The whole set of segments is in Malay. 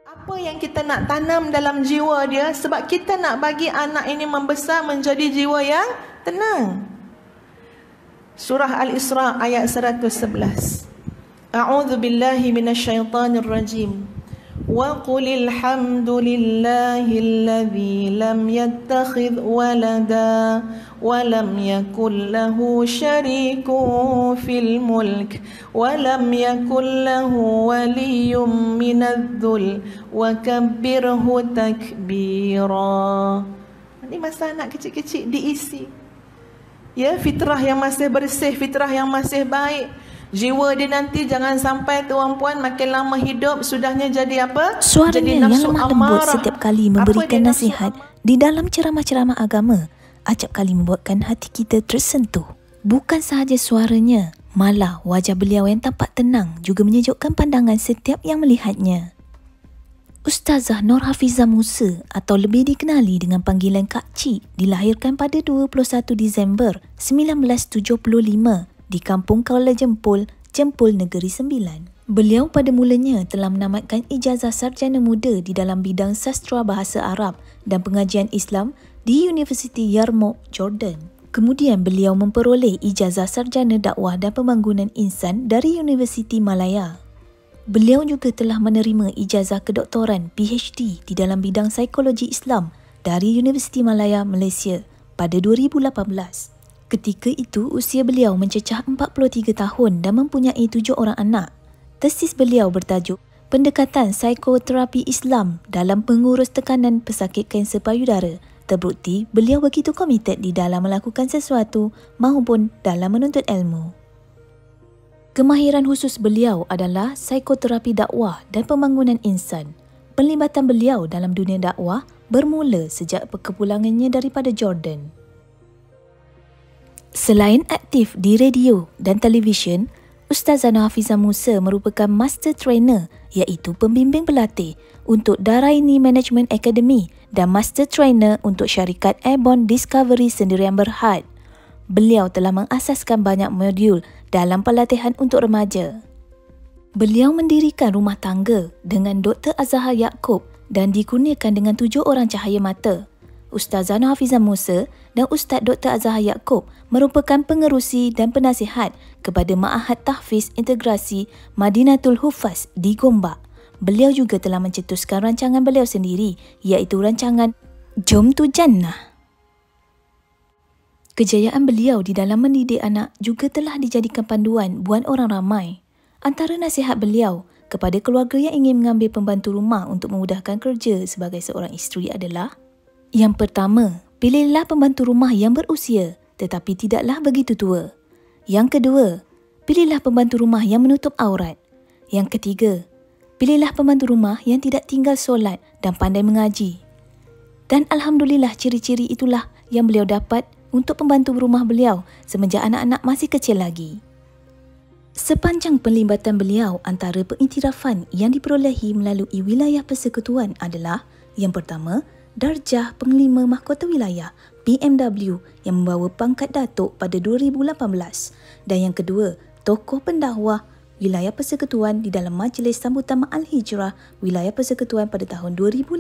Apa yang kita nak tanam dalam jiwa dia, sebab kita nak bagi anak ini membesar menjadi jiwa yang tenang. Surah Al-Isra ayat 111. A'udzu billahi minasyaitonir rajim. Wa qulil hamdulillahilladzi lam yattakhidh walada wa lam yakul lahu syarikun fil mulk wa lam yakul lahu waliyyun minadh-dhul wa kabbirhu takbira. Ini masa anak kecil-kecil diisi. Ya, fitrah yang masih bersih, fitrah yang masih baik. Jiwa dia nanti jangan sampai tuan-puan makin lama hidup sudahnya jadi apa? Suaranya jadi yang lemah lembut setiap kali memberikan nasihat di dalam ceramah-ceramah agama acap kali membuatkan hati kita tersentuh. Bukan sahaja suaranya, malah wajah beliau yang tampak tenang juga menyejukkan pandangan setiap yang melihatnya. Ustazah Nur Hafizah Musa atau lebih dikenali dengan panggilan Kak Cik dilahirkan pada 21 Disember 1975 di Kampung Kuala Jempol, Jempol Negeri Sembilan. Beliau pada mulanya telah menamatkan ijazah sarjana muda di dalam bidang sastra bahasa Arab dan pengajian Islam di Universiti Yarmouk, Jordan. Kemudian beliau memperoleh ijazah sarjana dakwah dan pembangunan insan dari Universiti Malaya. Beliau juga telah menerima ijazah kedoktoran PhD di dalam bidang psikologi Islam dari Universiti Malaya, Malaysia pada 2018. Ketika itu, usia beliau mencecah 43 tahun dan mempunyai 7 orang anak. Tesis beliau bertajuk Pendekatan Psikoterapi Islam dalam Pengurus Tekanan Pesakit Kanser Payudara. Terbukti, beliau begitu komited di dalam melakukan sesuatu maupun dalam menuntut ilmu. Kemahiran khusus beliau adalah psikoterapi dakwah dan pembangunan insan. Penlibatan beliau dalam dunia dakwah bermula sejak kepulangannya daripada Jordan. Selain aktif di radio dan televisyen, Ustazah Nur Hafizah Musa merupakan master trainer iaitu pembimbing pelatih untuk Daraini Management Academy dan master trainer untuk syarikat Airborne Discovery Sendirian Berhad. Beliau telah mengasaskan banyak modul dalam pelatihan untuk remaja. Beliau mendirikan rumah tangga dengan Dr. Azhar Yaakob dan dikurniakan dengan 7 orang cahaya mata. Ustazah Nur Hafizah Musa dan Ustaz Dr. Azhar Yaakob merupakan pengerusi dan penasihat kepada Ma'ahad Tahfiz Integrasi Madinatul Hufaz di Gombak. Beliau juga telah mencetuskan rancangan beliau sendiri iaitu rancangan Jom Tu Jannah. Kejayaan beliau di dalam mendidik anak juga telah dijadikan panduan buat orang ramai. Antara nasihat beliau kepada keluarga yang ingin mengambil pembantu rumah untuk memudahkan kerja sebagai seorang isteri adalah: yang pertama, pilihlah pembantu rumah yang berusia tetapi tidaklah begitu tua. Yang kedua, pilihlah pembantu rumah yang menutup aurat. Yang ketiga, pilihlah pembantu rumah yang tidak tinggal solat dan pandai mengaji. Dan alhamdulillah ciri-ciri itulah yang beliau dapat untuk pembantu rumah beliau semenjak anak-anak masih kecil lagi. Sepanjang penlibatan beliau, antara pengiktirafan yang diperolehi melalui wilayah persekutuan adalah: yang pertama, Darjah Penglima Mahkota Wilayah BMW yang membawa pangkat Datuk pada 2018, dan yang kedua, Tokoh Pendakwah Wilayah Persekutuan di dalam Majlis Sambutan Ma'al Hijrah Wilayah Persekutuan pada tahun 2015.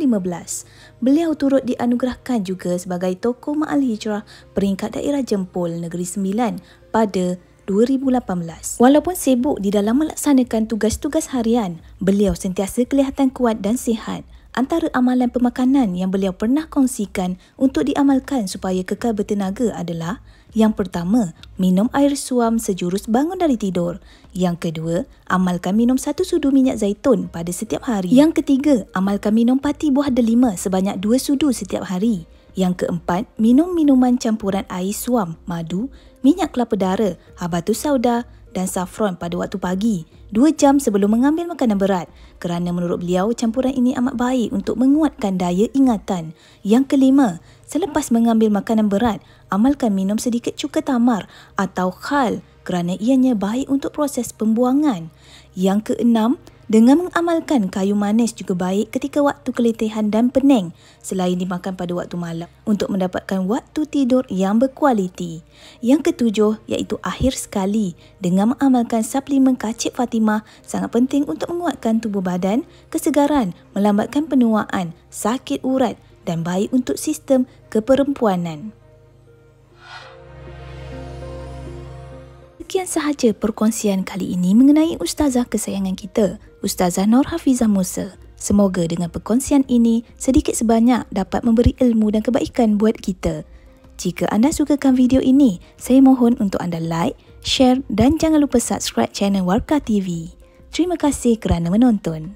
Beliau turut dianugerahkan juga sebagai Tokoh Ma'al Hijrah peringkat daerah Jempol Negeri Sembilan pada 2018. Walaupun sibuk di dalam melaksanakan tugas-tugas harian, beliau sentiasa kelihatan kuat dan sihat. Antara amalan pemakanan yang beliau pernah kongsikan untuk diamalkan supaya kekal bertenaga adalah: yang pertama, minum air suam sejurus bangun dari tidur. Yang kedua, amalkan minum 1 sudu minyak zaitun pada setiap hari. Yang ketiga, amalkan minum pati buah delima sebanyak 2 sudu setiap hari. Yang keempat, minum minuman campuran air suam, madu, minyak kelapa dara, habatus sauda dan safron pada waktu pagi, 2 jam sebelum mengambil makanan berat, kerana menurut beliau campuran ini amat baik untuk menguatkan daya ingatan. Yang kelima, selepas mengambil makanan berat, amalkan minum sedikit cuka tamar atau khal kerana ianya baik untuk proses pembuangan. Yang keenam, Dengan mengamalkan kayu manis juga baik ketika waktu keletihan dan pening selain dimakan pada waktu malam untuk mendapatkan waktu tidur yang berkualiti. Yang ketujuh iaitu akhir sekali dengan mengamalkan suplemen Kacip Fatimah sangat penting untuk menguatkan tubuh badan, kesegaran, melambatkan penuaan, sakit urat dan baik untuk sistem keperempuanan. Sekian sahaja perkongsian kali ini mengenai Ustazah kesayangan kita, Ustazah Nur Hafizah Musa. Semoga dengan perkongsian ini sedikit sebanyak dapat memberi ilmu dan kebaikan buat kita. Jika anda sukakan video ini, saya mohon untuk anda like, share dan jangan lupa subscribe channel Warkah TV. Terima kasih kerana menonton.